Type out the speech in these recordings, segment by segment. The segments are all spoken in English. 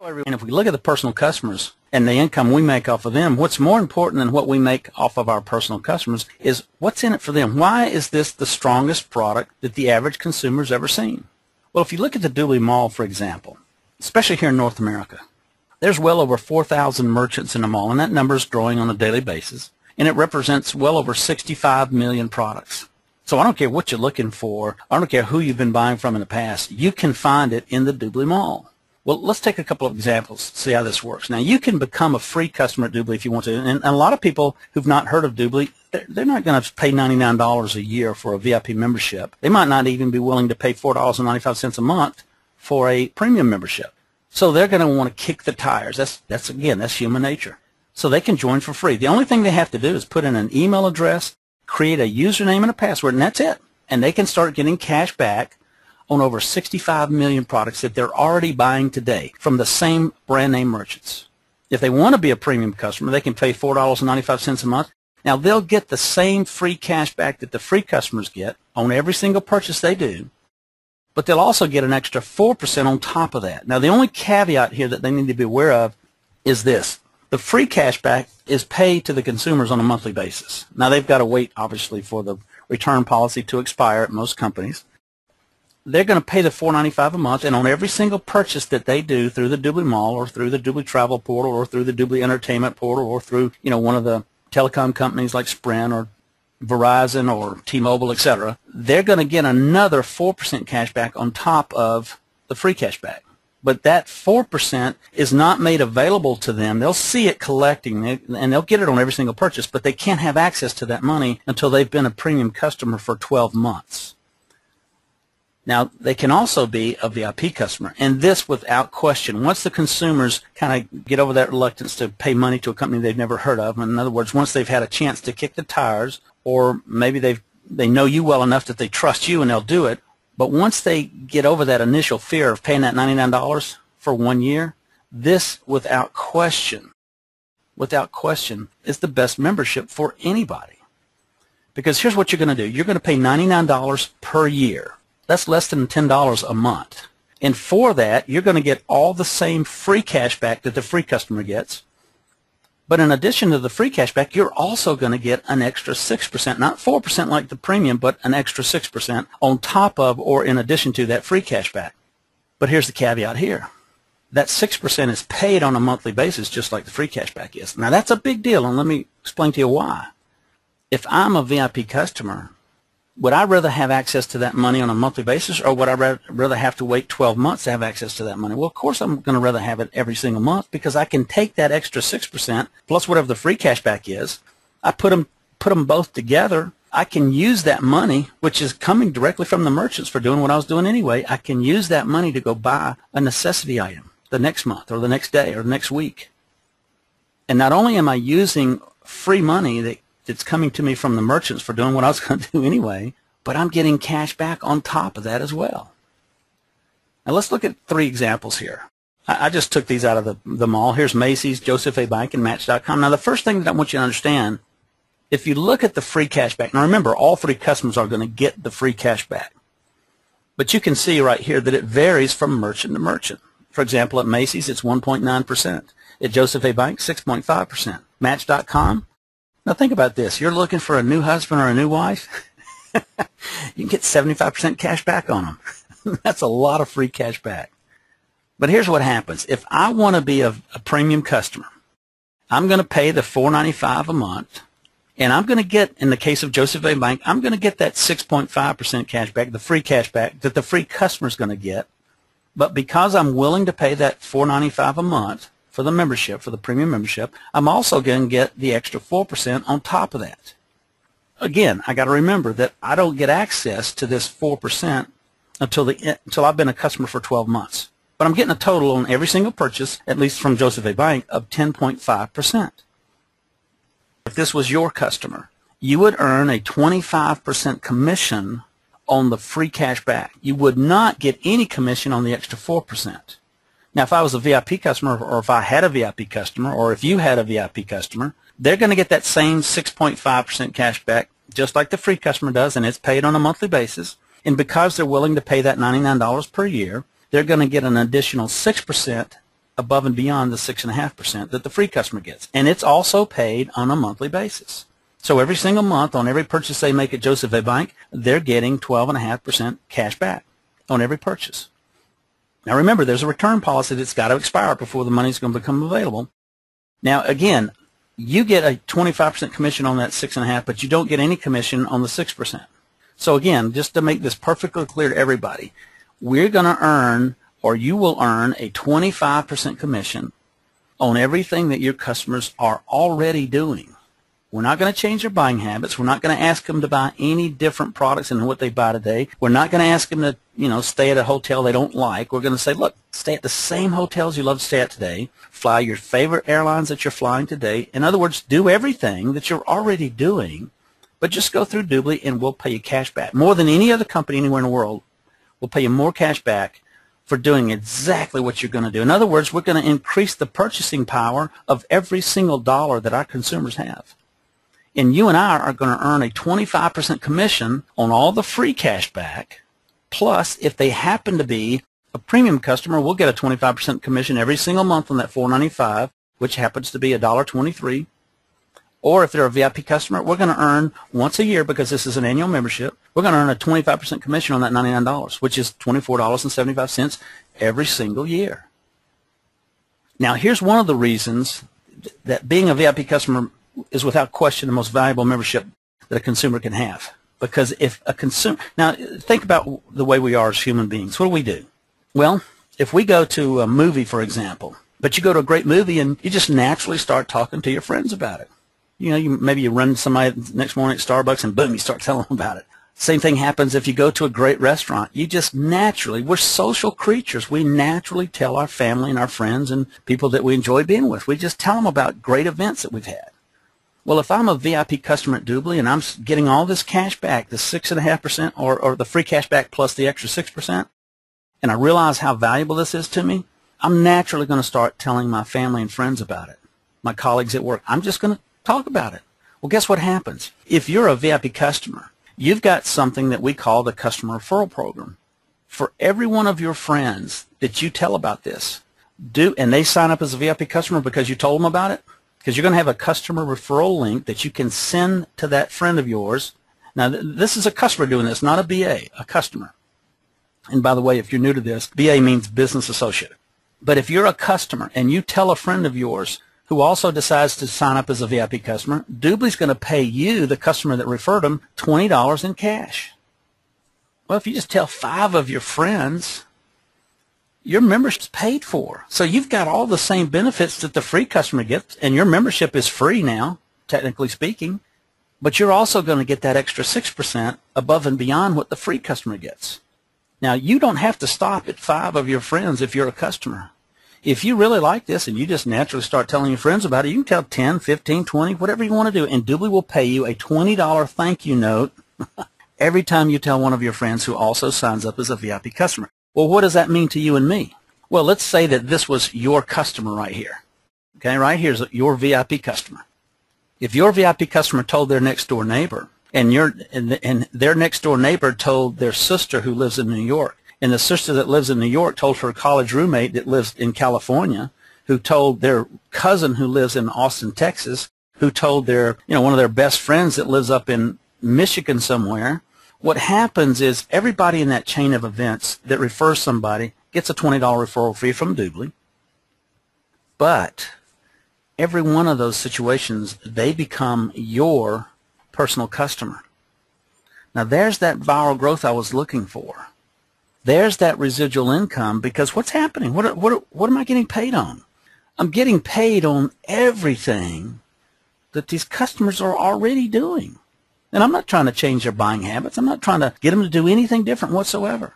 And if we look at the personal customers and the income we make off of them, what's more important than what we make off of our personal customers is what's in it for them. Why is this the strongest product that the average consumer's ever seen? Well, if you look at the DubLi Mall, for example, especially here in North America, there's well over 4,000 merchants in the mall, and that number is growing on a daily basis, and it represents well over 65 million products. So I don't care what you're looking for. I don't care who you've been buying from in the past. You can find it in the DubLi Mall. Well, let's take a couple of examples to see how this works. Now, you can become a free customer at DubLi if you want to. And a lot of people who've not heard of DubLi, they're not going to pay $99 a year for a VIP membership. They might not even be willing to pay $4.95 a month for a premium membership. So they're going to want to kick the tires. That's human nature. So they can join for free. The only thing they have to do is put in an email address, create a username and a password, and that's it. And they can start getting cash back on over 65 million products that they're already buying today from the same brand name merchants. If they want to be a premium customer, they can pay $4.95 a month. Now, they'll get the same free cash back that the free customers get on every single purchase they do, but they'll also get an extra 4% on top of that. Now, the only caveat here that they need to be aware of is this. The free cash back is paid to the consumers on a monthly basis. Now, they've got to wait, obviously, for the return policy to expire at most companies. They're going to pay the $4.95 a month, and on every single purchase that they do through the DubLi Mall or through the DubLi Travel Portal or through the DubLi Entertainment Portal or through, one of the telecom companies like Sprint or Verizon or T-Mobile, etc., they're going to get another 4% cash back on top of the free cash back. But that 4% is not made available to them. They'll see it collecting, and they'll get it on every single purchase, but they can't have access to that money until they've been a premium customer for 12 months. Now, they can also be a VIP customer, and this without question. Once the consumers kind of get over that reluctance to pay money to a company they've never heard of, in other words, once they've had a chance to kick the tires, or maybe they know you well enough that they trust you and they'll do it, but once they get over that initial fear of paying that $99 for 1 year, this without question, is the best membership for anybody. Because here's what you're going to do. You're going to pay $99 per year. That's less than $10 a month. And for that, you're going to get all the same free cash back that the free customer gets. But in addition to the free cash back, you're also going to get an extra 6%, not 4% like the premium, but an extra 6% on top of or in addition to that free cash back. But here's the caveat here. That 6% is paid on a monthly basis just like the free cash back is. Now, that's a big deal, and let me explain to you why. If I'm a VIP customer, would I rather have access to that money on a monthly basis, or would I rather have to wait 12 months to have access to that money? Well, of course, I'm going to rather have it every single month because I can take that extra 6% plus whatever the free cash back is. I put them both together. I can use that money, which is coming directly from the merchants for doing what I was doing anyway. I can use that money to go buy a necessity item the next month or the next day or the next week. And not only am I using free money that's coming to me from the merchants for doing what I was going to do anyway, but I'm getting cash back on top of that as well. Now let's look at 3 examples here. I just took these out of the mall. Here's Macy's, Joseph A. Bank, and Match.com. Now the first thing that I want you to understand, if you look at the free cash back, now remember all 3 customers are going to get the free cash back. But you can see right here that it varies from merchant to merchant. For example, at Macy's it's 1.9%. At Joseph A. Bank, 6.5%. Match.com, now think about this. You're looking for a new husband or a new wife? You can get 75% cash back on them. That's a lot of free cash back. But here's what happens. If I want to be a premium customer, I'm going to pay the $4.95 a month, and I'm going to get, in the case of Joseph A. Bank, I'm going to get that 6.5% cash back, the free cash back that the free customer is going to get. But because I'm willing to pay that $4.95 a month for the membership, for the premium membership, I'm also going to get the extra 4% on top of that. Again, I got to remember that I don't get access to this 4% until I've been a customer for 12 months. But I'm getting a total on every single purchase, at least from Joseph A. Bank, of 10.5%. If this was your customer, you would earn a 25% commission on the free cash back. You would not get any commission on the extra 4%. Now, if I was a VIP customer, or if I had a VIP customer, or if you had a VIP customer, they're going to get that same 6.5% cash back just like the free customer does, and it's paid on a monthly basis. And because they're willing to pay that $99 per year, they're going to get an additional 6% above and beyond the 6.5% that the free customer gets. And it's also paid on a monthly basis. So every single month on every purchase they make at Joseph A. Bank, they're getting 12.5% cash back on every purchase. Now remember, there's a return policy that's got to expire before the money's going to become available. Now again, you get a 25% commission on that 6.5%, but you don't get any commission on the 6%. So again, just to make this perfectly clear to everybody, we're going to earn, or you will earn, a 25% commission on everything that your customers are already doing. We're not going to change their buying habits. We're not going to ask them to buy any different products than what they buy today. We're not going to ask them to, stay at a hotel they don't like. We're going to say, look, stay at the same hotels you love to stay at today. Fly your favorite airlines that you're flying today. In other words, do everything that you're already doing, but just go through DubLi and we'll pay you cash back. More than any other company anywhere in the world, we'll pay you more cash back for doing exactly what you're going to do. In other words, we're going to increase the purchasing power of every single dollar that our consumers have. And you and I are going to earn a 25% commission on all the free cash back. Plus, if they happen to be a premium customer, we'll get a 25% commission every single month on that $4.95, which happens to be $1.23. Or if they're a VIP customer, we're going to earn once a year, because this is an annual membership, we're going to earn a 25% commission on that $99, which is $24.75 every single year. Now, here's one of the reasons that being a VIP customer is without question the most valuable membership that a consumer can have. Because if a consumer, now think about the way we are as human beings. What do? Well, if we go to a movie, for example, but you go to a great movie and you just naturally start talking to your friends about it. Maybe you run somebody the next morning at Starbucks and boom, you start telling them about it. Same thing happens if you go to a great restaurant. You just naturally, we're social creatures. We naturally tell our family and our friends and people that we enjoy being with. We just tell them about great events that we've had. Well, if I'm a VIP customer at DubLi and I'm getting all this cash back, the 6.5% or the free cash back plus the extra 6%, and I realize how valuable this is to me, I'm naturally going to start telling my family and friends about it, my colleagues at work. I'm just going to talk about it. Well, guess what happens? If you're a VIP customer, you've got something that we call the customer referral program. For every one of your friends that you tell about this, and they sign up as a VIP customer because you told them about it, because you're going to have a customer referral link that you can send to that friend of yours. Now, this is a customer doing this, not a BA, a customer. And by the way, if you're new to this, BA means business associate. But if you're a customer and you tell a friend of yours who also decides to sign up as a VIP customer, DubLi's going to pay you, the customer that referred them, $20 in cash. Well, if you just tell 5 of your friends, your membership's paid for. So you've got all the same benefits that the free customer gets, and your membership is free now, technically speaking, but you're also going to get that extra 6% above and beyond what the free customer gets. Now, you don't have to stop at 5 of your friends if you're a customer. If you really like this and you just naturally start telling your friends about it, you can tell 10, 15, 20, whatever you want to do, and DubLi will pay you a $20 thank you note every time you tell one of your friends who also signs up as a VIP customer. Well, what does that mean to you and me? Well, let's say that this was your customer right here. Okay, right here's your VIP customer. If your VIP customer told their next door neighbor, and their next door neighbor told their sister who lives in New York, and the sister that lives in New York told her college roommate that lives in California, who told their cousin who lives in Austin, Texas, who told their, one of their best friends that lives up in Michigan somewhere, what happens is everybody in that chain of events that refers somebody gets a $20 referral fee from DubLi. But every one of those situations, they become your personal customer. Now, there's that viral growth I was looking for. There's that residual income, because what's happening? What am I getting paid on? I'm getting paid on everything that these customers are already doing. And I'm not trying to change their buying habits. I'm not trying to get them to do anything different whatsoever.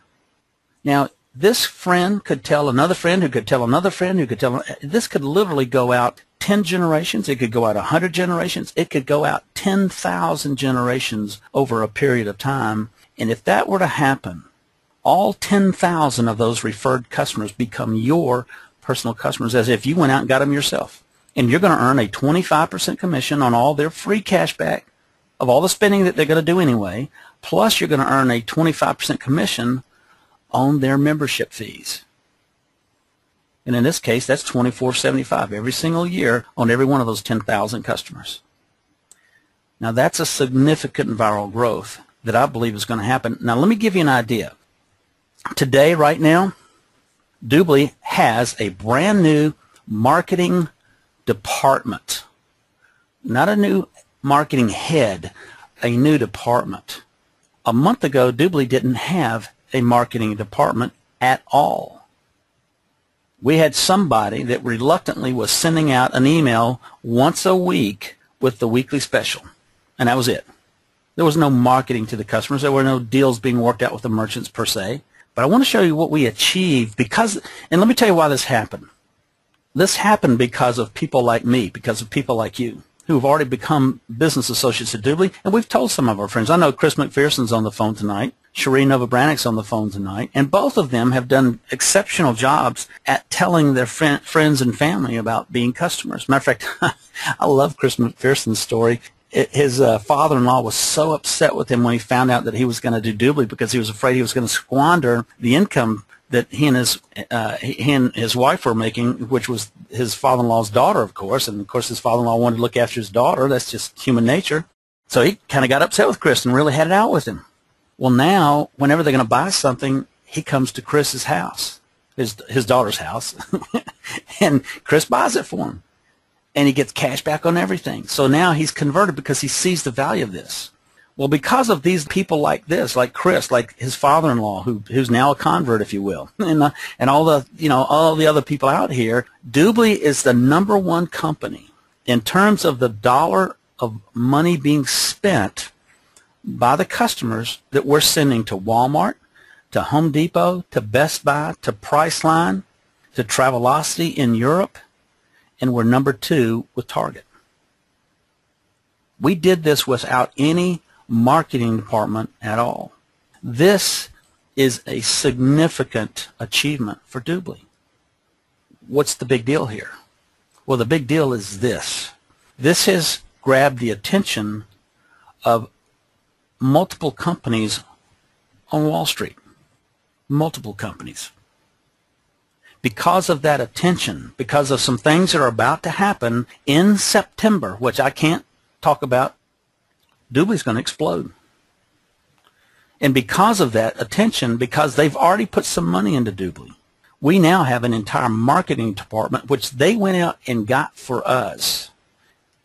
Now, this friend could tell another friend who could tell another friend who could tell. This could literally go out 10 generations. It could go out 100 generations. It could go out 10,000 generations over a period of time. And if that were to happen, all 10,000 of those referred customers become your personal customers, as if you went out and got them yourself. And you're going to earn a 25% commission on all their free cash back of all the spending that they're going to do anyway, plus you're going to earn a 25% commission on their membership fees. And in this case, that's $24.75 every single year on every one of those 10,000 customers. Now, that's a significant viral growth that I believe is going to happen. Now, let me give you an idea. Today, right now, DubLi has a brand new marketing department. Not a new marketing head, a new department. A month ago, DubLi didn't have a marketing department at all. We had somebody that reluctantly was sending out an email once a week with the weekly special, and that was it. There was no marketing to the customers. There were no deals being worked out with the merchants per se. But I want to show you what we achieved because, and let me tell you why this happened. This happened because of people like me, because of people like you, who have already become business associates at DubLi, and we've told some of our friends. I know Chris McPherson's on the phone tonight, Sheree Novobranic's on the phone tonight, and both of them have done exceptional jobs at telling their friends and family about being customers. Matter of fact, I love Chris McPherson's story. His father-in-law was so upset with him when he found out that he was going to do DubLi because he was afraid he was going to squander the income that he and his wife were making, which was his father-in-law's daughter, of course. And, of course, his father-in-law wanted to look after his daughter. That's just human nature. So he kind of got upset with Chris and really had it out with him. Well, now, whenever they're going to buy something, he comes to Chris's house, his daughter's house, and Chris buys it for him. And he gets cash back on everything. So now he's converted because he sees the value of this. Well, because of these people like this, like Chris, like his father-in-law, who's now a convert, if you will, and all the other people out here, DubLi is the #1 company in terms of the dollar of money being spent by the customers that we're sending to Walmart, to Home Depot, to Best Buy, to Priceline, to Travelocity in Europe, and we're #2 with Target. We did this without any marketing department at all. This is a significant achievement for DubLi. What's the big deal here? Well, the big deal is this. This has grabbed the attention of multiple companies on Wall Street. Multiple companies. Because of that attention, because of some things that are about to happen in September, which I can't talk about, DubLi's going to explode. And because of that attention, because they've already put some money into DubLi, we now have an entire marketing department, which they went out and got for us.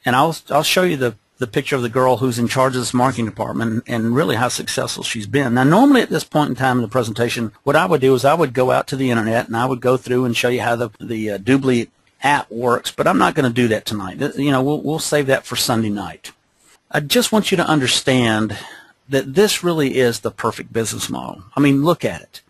And I'll show you the picture of the girl who's in charge of this marketing department and really how successful she's been. Now, normally at this point in time in the presentation, what I would do is I would go out to the internet and I would go through and show you how the DubLi app works, but I'm not going to do that tonight. You know, we'll save that for Sunday night. I just want you to understand that this really is the perfect business model. I mean, look at it.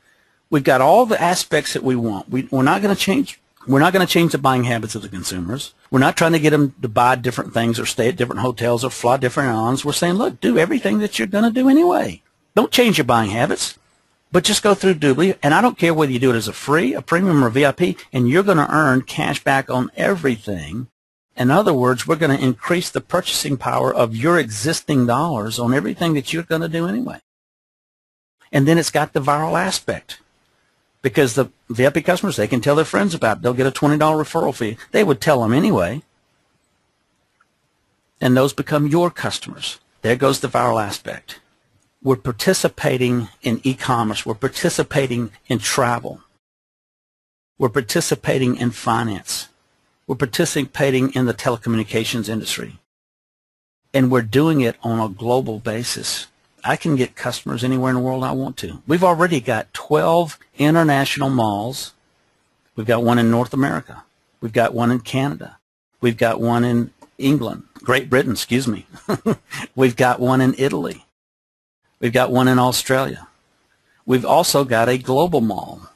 We've got all the aspects that we want. We're not going to change. We're not going to change the buying habits of the consumers. We're not trying to get them to buy different things or stay at different hotels or fly different airlines. We're saying, look, do everything that you're going to do anyway. Don't change your buying habits, but just go through DubLi. And I don't care whether you do it as a free, a premium, or VIP, and you're going to earn cash back on everything. In other words, we're going to increase the purchasing power of your existing dollars on everything that you're going to do anyway. And then it's got the viral aspect. Because the VIP customers, they can tell their friends about it. They'll get a $20 referral fee. They would tell them anyway. And those become your customers. There goes the viral aspect. We're participating in e-commerce. We're participating in travel. We're participating in finance. We're participating in the telecommunications industry. And we're doing it on a global basis. I can get customers anywhere in the world I want to. We've already got 12 international malls. We've got one in North America. We've got one in Canada. We've got one in England, Great Britain, excuse me. We've got one in Italy. We've got one in Australia. We've also got a global mall.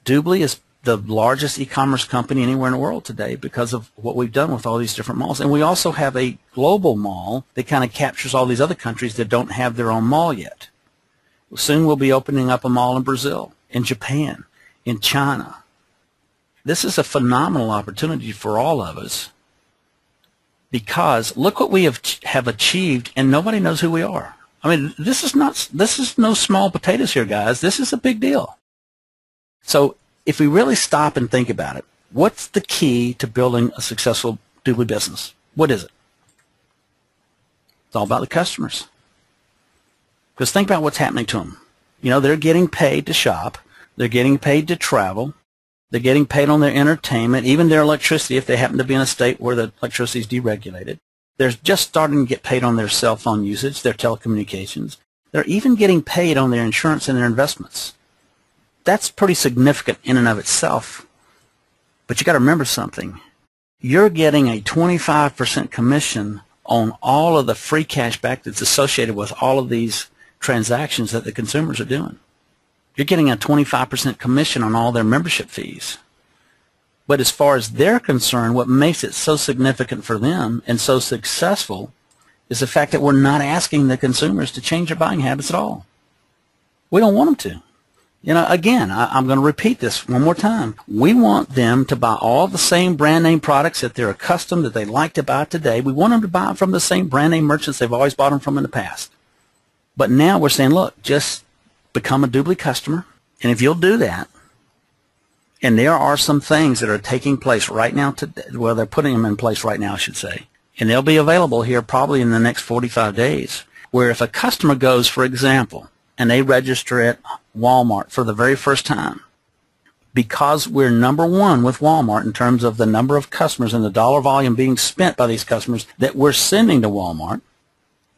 DubLi is the largest e-commerce company anywhere in the world today because of what we've done with all these different malls. And we also have a global mall that kind of captures all these other countries that don't have their own mall yet. Soon we'll be opening up a mall in Brazil, in Japan, in China. This is a phenomenal opportunity for all of us because look what we have achieved and nobody knows who we are. I mean, this is no small potatoes here, guys. This is a big deal. So if we really stop and think about it, what's the key to building a successful DubLi business? What is it? It's all about the customers. Because think about what's happening to them. You know, they're getting paid to shop. They're getting paid to travel. They're getting paid on their entertainment, even their electricity if they happen to be in a state where the electricity is deregulated. They're just starting to get paid on their cell phone usage, their telecommunications. They're even getting paid on their insurance and their investments. That's pretty significant in and of itself. But you got to remember something. You're getting a 25% commission on all of the free cash back that's associated with all of these transactions that the consumers are doing. You're getting a 25% commission on all their membership fees. But as far as they're concerned, what makes it so significant for them and so successful is the fact that we're not asking the consumers to change their buying habits at all. We don't want them to. You know, again, I'm going to repeat this one more time. We want them to buy all the same brand name products that they're accustomed, that they like to buy today. We want them to buy from the same brand name merchants they've always bought them from in the past. But now we're saying, look, just become a DubLi customer, and if you'll do that, and there are some things that are taking place right now today, well, they're putting them in place right now, I should say, and they'll be available here probably in the next 45 days, where if a customer goes, for example, and they register at Walmart for the very first time, because we're number one with Walmart in terms of the number of customers and the dollar volume being spent by these customers that we're sending to Walmart,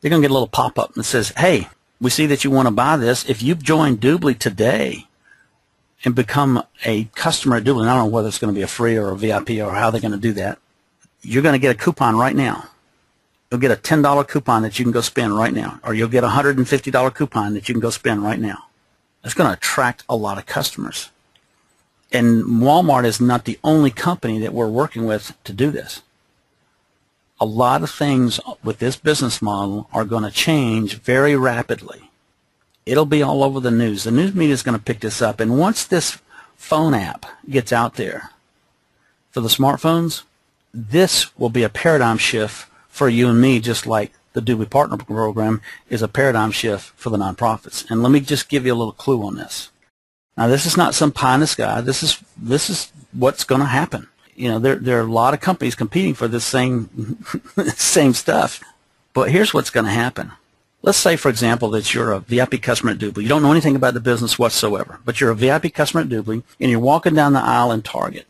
they're going to get a little pop-up that says, hey, we see that you want to buy this. If you've joined DubLi today and become a customer at DubLi, and I don't know whether it's going to be a free or a VIP or how they're going to do that, you're going to get a coupon right now. You'll get a $10 coupon that you can go spend right now, or you'll get a $150 coupon that you can go spend right now. That's going to attract a lot of customers. And Walmart is not the only company that we're working with to do this. A lot of things with this business model are going to change very rapidly. It'll be all over the news. The news media is going to pick this up. And once this phone app gets out there for the smartphones, this will be a paradigm shift for you and me, just like the DubLi Partner Program is a paradigm shift for the nonprofits. And let me just give you a little clue on this. Now, this is not some pie in the sky. This is what's going to happen. You know, there are a lot of companies competing for this same stuff. But here's what's going to happen. Let's say, for example, that you're a VIP customer at DubLi. You don't know anything about the business whatsoever, but you're a VIP customer at DubLi, and you're walking down the aisle in Target.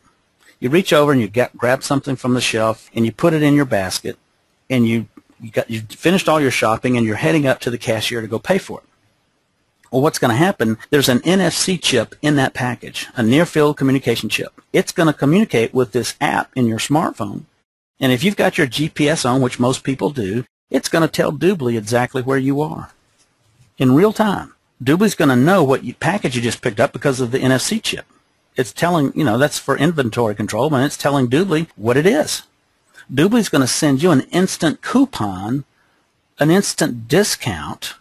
You reach over and you grab something from the shelf, and you put it in your basket, and you finished all your shopping, and you're heading up to the cashier to go pay for it. Well, what's going to happen, there's an NFC chip in that package, a near-field communication chip. It's going to communicate with this app in your smartphone. And if you've got your GPS on, which most people do, it's going to tell DubLi exactly where you are in real time. DubLi's going to know what package you just picked up because of the NFC chip. It's telling, you know, that's for inventory control, and it's telling DubLi what it is. DubLi's going to send you an instant coupon, an instant discount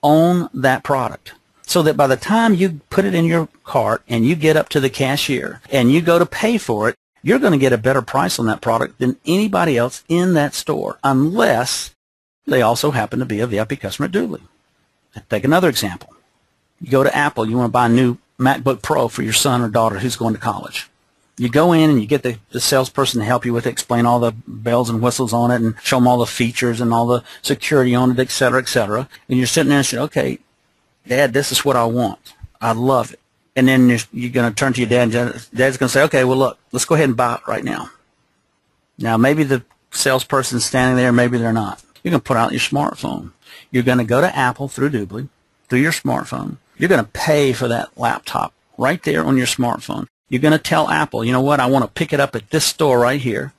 on that product, so that by the time you put it in your cart and you get up to the cashier and you go to pay for it, you're going to get a better price on that product than anybody else in that store, unless they also happen to be a VIP customer at DubLi. Take another example. You go to Apple, you want to buy a new MacBook Pro for your son or daughter who's going to college. You go in and you get the salesperson to help you with it, explain all the bells and whistles on it and show them all the features and all the security on it, et cetera, et cetera. And you're sitting there and saying, okay, Dad, this is what I want. I love it. And then you're going to turn to your dad, and Dad's going to say, okay, well, look, let's go ahead and buy it right now. Now, maybe the salesperson's standing there, maybe they're not. You're going to put out your smartphone. You're going to go to Apple through DubLi, through your smartphone. You're going to pay for that laptop right there on your smartphone. You're going to tell Apple, you know what, I want to pick it up at this store right here.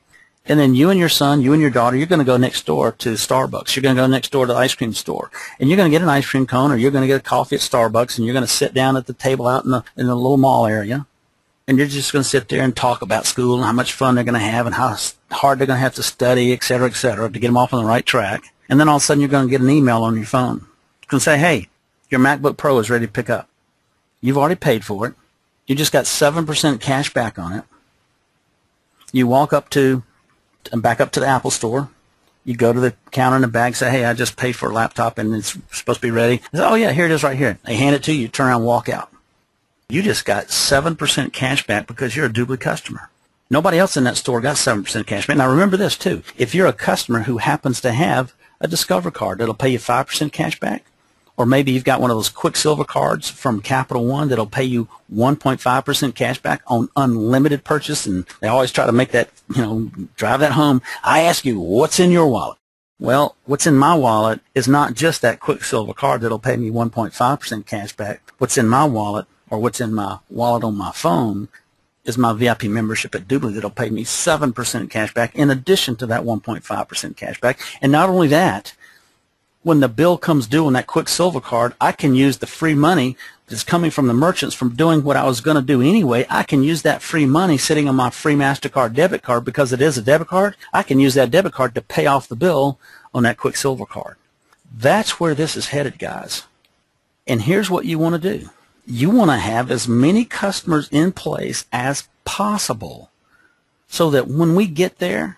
And then you and your son, you and your daughter, you're going to go next door to Starbucks. You're going to go next door to the ice cream store. And you're going to get an ice cream cone, or you're going to get a coffee at Starbucks, and you're going to sit down at the table out in the little mall area. And you're just going to sit there and talk about school and how much fun they're going to have and how hard they're going to have to study, et cetera, to get them off on the right track. And then all of a sudden you're going to get an email on your phone. It's going to say, hey, your MacBook Pro is ready to pick up. You've already paid for it. You just got 7% cash back on it. You walk up to, back up to the Apple store. You go to the counter in the bag, say, hey, I just paid for a laptop and it's supposed to be ready. They say, oh, yeah, here it is right here. They hand it to you, turn around and walk out. You just got 7% cash back because you're a DubLi customer. Nobody else in that store got 7% cash back. Now remember this too. If you're a customer who happens to have a Discover card that'll pay you 5% cash back, or maybe you've got one of those Quicksilver cards from Capital One that'll pay you 1.5% cash back on unlimited purchase, and they always try to make that, drive that home. I ask you, what's in your wallet? Well, what's in my wallet is not just that Quicksilver card that'll pay me 1.5% cash back. What's in my wallet, or what's in my wallet on my phone, is my VIP membership at DubLi that'll pay me 7% cash back in addition to that 1.5% cash back. And not only that, when the bill comes due on that Quicksilver card, I can use the free money that's coming from the merchants from doing what I was going to do anyway. I can use that free money sitting on my free MasterCard debit card because it is a debit card. I can use that debit card to pay off the bill on that Quicksilver card. That's where this is headed, guys. And here's what you want to do. You want to have as many customers in place as possible so that when we get there,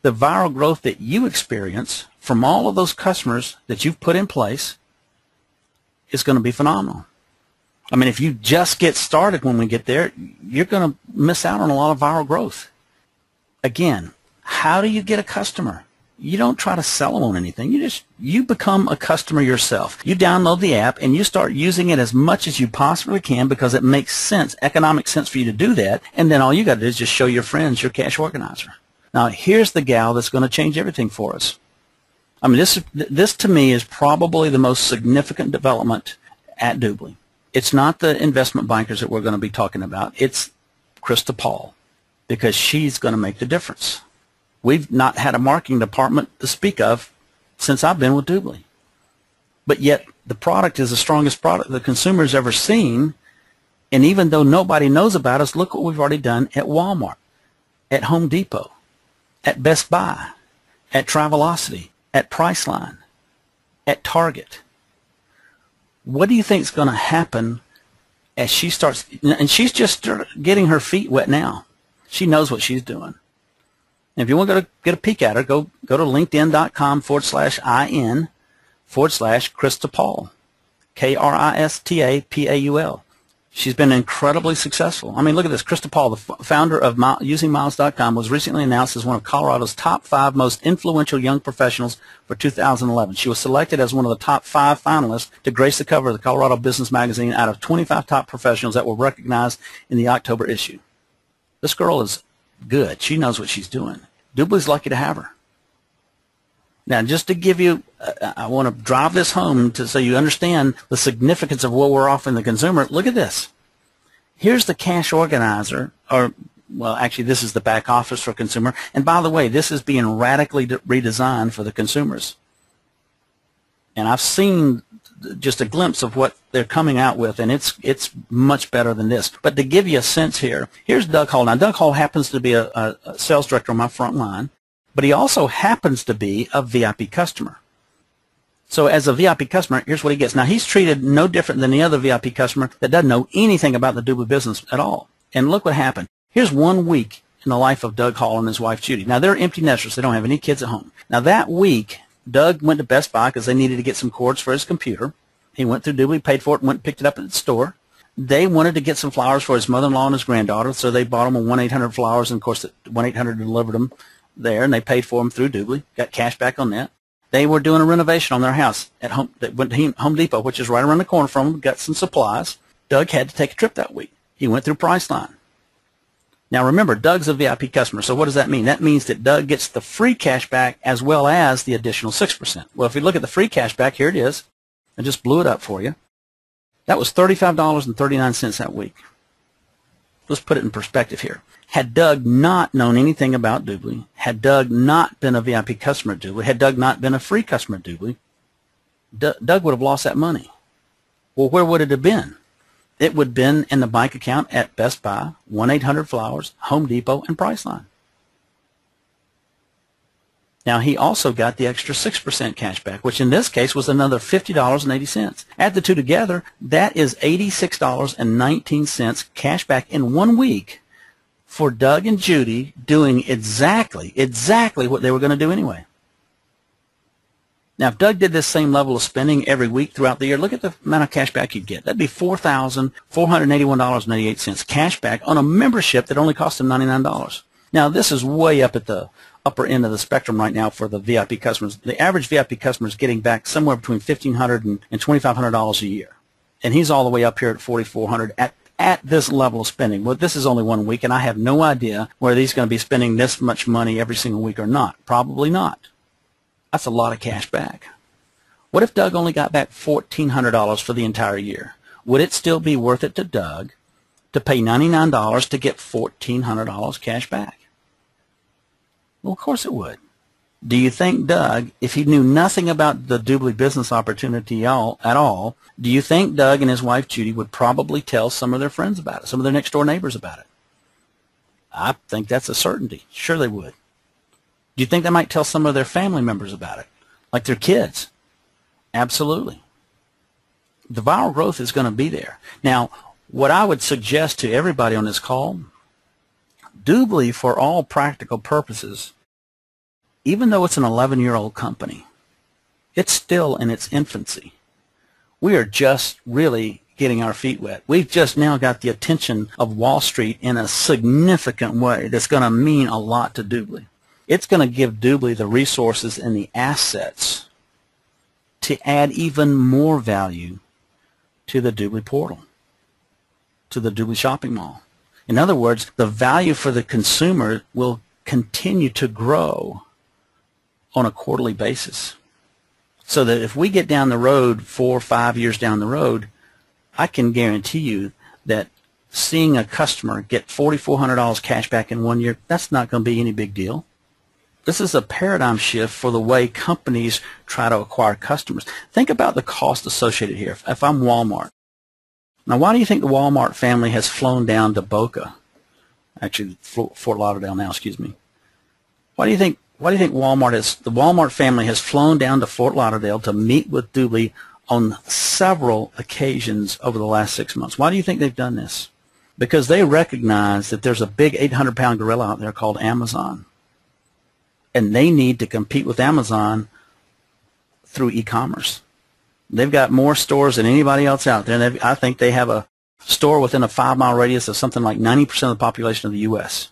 the viral growth that you experience from all of those customers that you've put in place is going to be phenomenal. I mean, if you just get started when we get there, you're going to miss out on a lot of viral growth. Again, how do you get a customer? You don't try to sell them on anything. You become a customer yourself. You download the app and you start using it as much as you possibly can because it makes sense, economic sense for you to do that. And then all you got to do is just show your friends your cash organizer. Now, here's the gal that's going to change everything for us. I mean, this to me is probably the most significant development at DubLi. It's not the investment bankers that we're going to be talking about. It's Krista Paul, because she's going to make the difference. We've not had a marketing department to speak of since I've been with DubLi. But yet the product is the strongest product the consumer's ever seen. And even though nobody knows about us, look what we've already done at Walmart, at Home Depot, at Best Buy, at Travelocity, at Priceline, at Target. What do you think is going to happen as she starts? And she's just getting her feet wet now. She knows what she's doing. And if you want to get a peek at her, go to linkedin.com/in/Krista Paul, KristaPaul. She's been incredibly successful. I mean, look at this. Krista Paul, the founder of UsingMiles.com, was recently announced as one of Colorado's top 5 most influential young professionals for 2011. She was selected as one of the top 5 finalists to grace the cover of the Colorado Business Magazine out of 25 top professionals that were recognized in the October issue. This girl is good. She knows what she's doing. DubLi's lucky to have her. Now, just to give you, I want to drive this home so you understand the significance of what we're offering the consumer. Look at this. Here's the cash organizer, or, well, actually, this is the back office for consumer. And by the way, this is being radically redesigned for the consumers. And I've seen just a glimpse of what they're coming out with, and it's much better than this. But to give you a sense here, here's Doug Hall. Now, Doug Hall happens to be a sales director on my front line, but he also happens to be a VIP customer. So as a VIP customer, here's what he gets. Now, he's treated no different than the other VIP customer that doesn't know anything about the DubLi business at all. And look what happened. Here's 1 week in the life of Doug Hall and his wife, Judy. Now, they're empty nesters. They don't have any kids at home. Now, that week, Doug went to Best Buy because they needed to get some cords for his computer. He went through DubLi, paid for it, and went and picked it up at the store. They wanted to get some flowers for his mother-in-law and his granddaughter, so they bought them a 1-800-Flowers, and, of course, 1-800 delivered them there, and they paid for them through DubLi, got cash back on that. They were doing a renovation on their house at home. They went to Home Depot, which is right around the corner from them, got some supplies. Doug had to take a trip that week. He went through Priceline. Now, remember, Doug's a VIP customer, so what does that mean? That means that Doug gets the free cash back as well as the additional 6%. Well, if you look at the free cash back, here it is. I just blew it up for you. That was $35.39 that week. Let's put it in perspective here. Had Doug not known anything about DubLi, had Doug not been a VIP customer at DubLi, had Doug not been a free customer at DubLi, Doug would have lost that money. Well, where would it have been? It would have been in the bank account at Best Buy, 1-800-Flowers, Home Depot, and Priceline. Now, he also got the extra 6% cash back, which in this case was another $50.80. Add the two together, that is $86.19 cash back in 1 week for Doug and Judy doing exactly what they were going to do anyway. Now, if Doug did this same level of spending every week throughout the year, look at the amount of cash back you'd get. That'd be $4,481.88 cash back on a membership that only cost him $99. Now, this is way up at the upper end of the spectrum right now for the VIP customers. The average VIP customer is getting back somewhere between $1,500 and $2,500 a year. And he's all the way up here at $4,400 at this level of spending. Well, this is only 1 week, and I have no idea whether he's going to be spending this much money every single week or not. Probably not. That's a lot of cash back. What if Doug only got back $1,400 for the entire year? Would it still be worth it to Doug to pay $99 to get $1,400 cash back? Well, of course it would. Do you think Doug, if he knew nothing about the DubLi business opportunity at all, do you think Doug and his wife Judy would probably tell some of their friends about it, some of their next door neighbors about it? I think that's a certainty. Sure they would. Do you think they might tell some of their family members about it, like their kids? Absolutely. The viral growth is going to be there. Now, what I would suggest to everybody on this call, DubLi, for all practical purposes, even though it's an 11-year-old company, it's still in its infancy. We are just really getting our feet wet. We've just now got the attention of Wall Street in a significant way that's going to mean a lot to DubLi. It's going to give DubLi the resources and the assets to add even more value to the DubLi portal, to the DubLi shopping mall. In other words, the value for the consumer will continue to grow on a quarterly basis. So that if we get down the road 4 or 5 years down the road, I can guarantee you that seeing a customer get $4,400 cash back in 1 year, that's not going to be any big deal. This is a paradigm shift for the way companies try to acquire customers. Think about the cost associated here. If I'm Walmart, now why do you think the Walmart family has flown down to Boca? Actually, Fort Lauderdale now, excuse me. Why do you think the Walmart family has flown down to Fort Lauderdale to meet with DubLi on several occasions over the last 6 months? Why do you think they've done this? Because they recognize that there's a big 800-pound gorilla out there called Amazon. And they need to compete with Amazon through e-commerce. They've got more stores than anybody else out there. And I think they have a store within a 5-mile radius of something like 90% of the population of the U.S.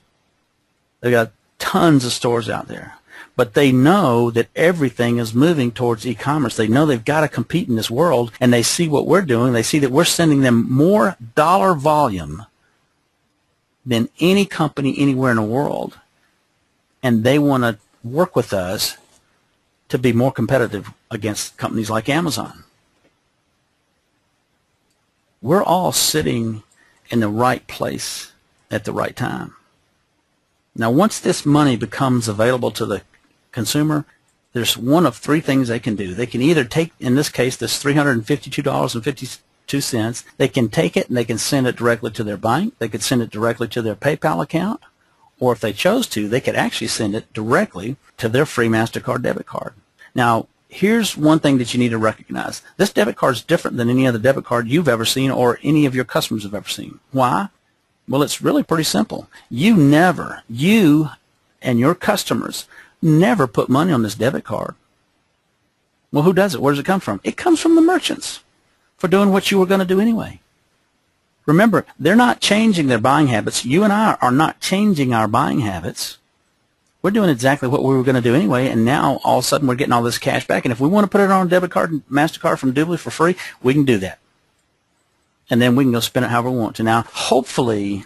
They've got tons of stores out there. But they know that everything is moving towards e-commerce. They know they've got to compete in this world, and they see what we're doing. They see that we're sending them more dollar volume than any company anywhere in the world. And they want to work with us to be more competitive against companies like Amazon. We're all sitting in the right place at the right time. Now, once this money becomes available to the consumer, there's one of 3 things they can do. They can either take, in this case, this $352.52. They can take it and they can send it directly to their bank. They could send it directly to their PayPal account. Or if they chose to, they could actually send it directly to their free MasterCard debit card. Now, here's one thing that you need to recognize. This debit card is different than any other debit card you've ever seen or any of your customers have ever seen. Why? Well, it's really pretty simple. You and your customers never put money on this debit card. Well, who does it? Where does it come from? It comes from the merchants for doing what you were going to do anyway. Remember, they're not changing their buying habits. You and I are not changing our buying habits. We're doing exactly what we were going to do anyway, and now all of a sudden we're getting all this cash back. And if we want to put it on a debit card, MasterCard from DubLi for free, we can do that. And then we can go spend it however we want to. Now, hopefully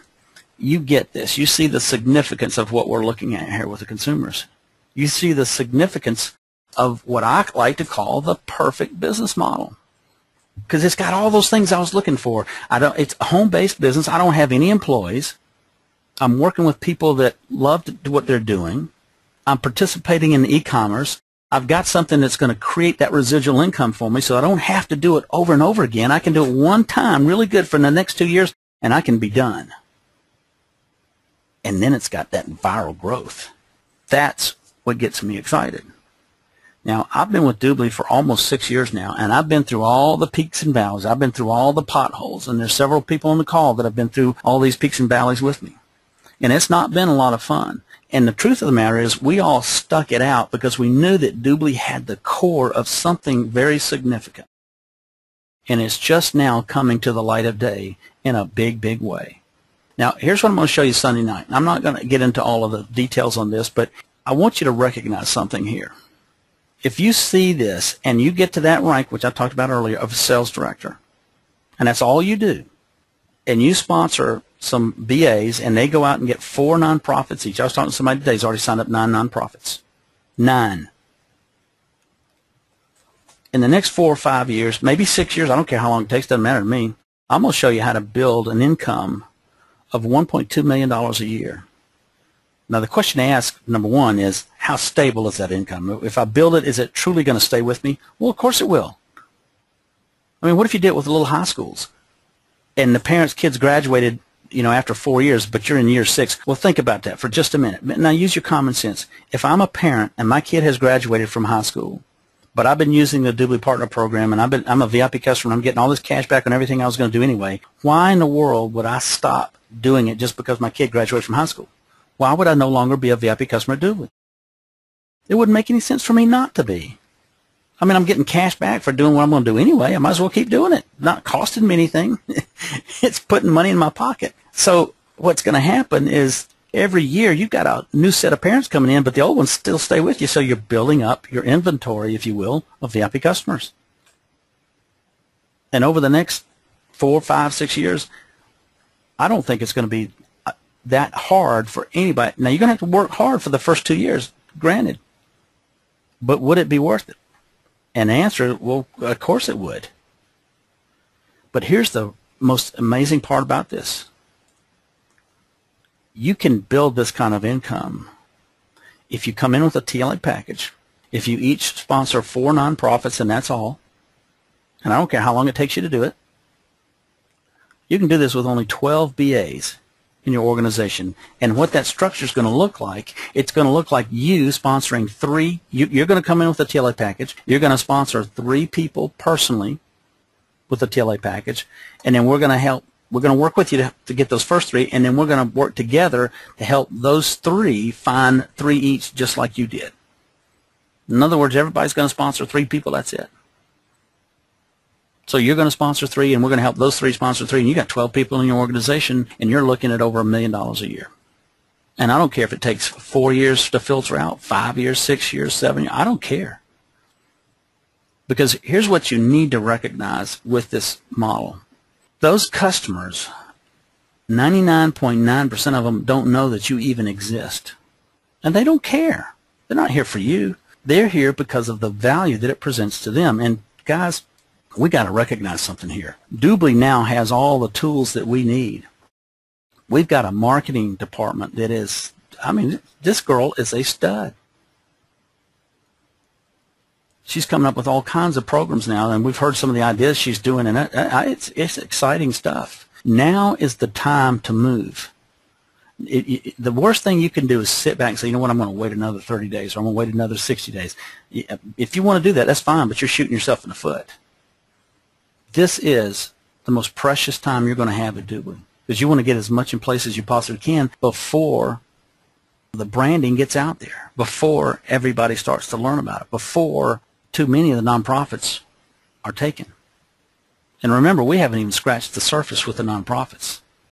you get this. You see the significance of what we're looking at here with the consumers. You see the significance of what I like to call the perfect business model. Because it's got all those things I was looking for. It's a home-based business. I don't have any employees. I'm working with people that love to do what they're doing. I'm participating in e-commerce. I've got something that's going to create that residual income for me, so I don't have to do it over and over again. I can do it one time, really good for the next 2 years, and I can be done. And then it's got that viral growth. That's what gets me excited. Now, I've been with DubLi for almost 6 years now, and I've been through all the peaks and valleys. I've been through all the potholes, and there's several people on the call that have been through all these peaks and valleys with me. And it's not been a lot of fun. And the truth of the matter is we all stuck it out because we knew that DubLi had the core of something very significant. And it's just now coming to the light of day in a big, big way. Now, here's what I'm going to show you Sunday night. I'm not going to get into all of the details on this, but I want you to recognize something here. If you see this and you get to that rank, which I talked about earlier, of a sales director, and that's all you do, and you sponsor some BAs and they go out and get 4 nonprofits each. I was talking to somebody today who's already signed up 9 nonprofits. 9. In the next 4 or 5 years, maybe 6 years, I don't care how long it takes, doesn't matter to me, I'm going to show you how to build an income of $1.2 million a year. Now, the question to ask, number one, is how stable is that income? If I build it, is it truly going to stay with me? Well, of course it will. I mean, what if you did it with little high schools and the parents' kids graduated, after 4 years, but you're in year 6? Well, think about that for just a minute. Now, use your common sense. If I'm a parent and my kid has graduated from high school, but I've been using the DubLi Partner Program, and I'm a VIP customer, and I'm getting all this cash back on everything I was going to do anyway, why in the world would I stop doing it just because my kid graduated from high school? Why would I no longer be a VIP customer at DubLi? It wouldn't make any sense for me not to be. I mean, I'm getting cash back for doing what I'm going to do anyway. I might as well keep doing it. Not costing me anything. It's putting money in my pocket. So what's going to happen is every year you've got a new set of parents coming in, but the old ones still stay with you. So you're building up your inventory, if you will, of VIP customers. And over the next 4, 5, 6 years, I don't think it's going to be that hard for anybody. Now, you're going to have to work hard for the first 2 years, granted. But would it be worth it? And the answer, well, of course it would. But here's the most amazing part about this. You can build this kind of income if you come in with a TLA package, if you each sponsor 4 nonprofits, and that's all, and I don't care how long it takes you to do it. You can do this with only 12 BAs in your organization. And what that structure is going to look like, it's going to look like you sponsoring 3. You're going to come in with a TLA package. You're going to sponsor 3 people personally with a TLA package, and then we're going to work with you to get those first 3, and then we're going to work together to help those 3 find 3 each, just like you did. In other words, everybody's going to sponsor 3 people. That's it. So you're going to sponsor 3, and we're going to help those 3 sponsor 3, and you got 12 people in your organization, and you're looking at over $1 million a year. And I don't care if it takes 4 years to filter out, 5 years, 6 years, 7 years. I don't care. Because here's what you need to recognize with this model. Those customers, 99.9% of them don't know that you even exist. And they don't care. They're not here for you. They're here because of the value that it presents to them. And guys, we got to recognize something here. DubLi now has all the tools that we need. We've got a marketing department that is, I mean, this girl is a stud. She's coming up with all kinds of programs now, and we've heard some of the ideas she's doing, and it's exciting stuff. Now is the time to move. The worst thing you can do is sit back and say, you know what, I'm going to wait another 30 days, or I'm going to wait another 60 days. If you want to do that, that's fine, but you're shooting yourself in the foot. This is the most precious time you're going to have at DubLi, because you want to get as much in place as you possibly can before the branding gets out there, before everybody starts to learn about it, before too many of the nonprofits are taken. And remember, we haven't even scratched the surface with the nonprofits.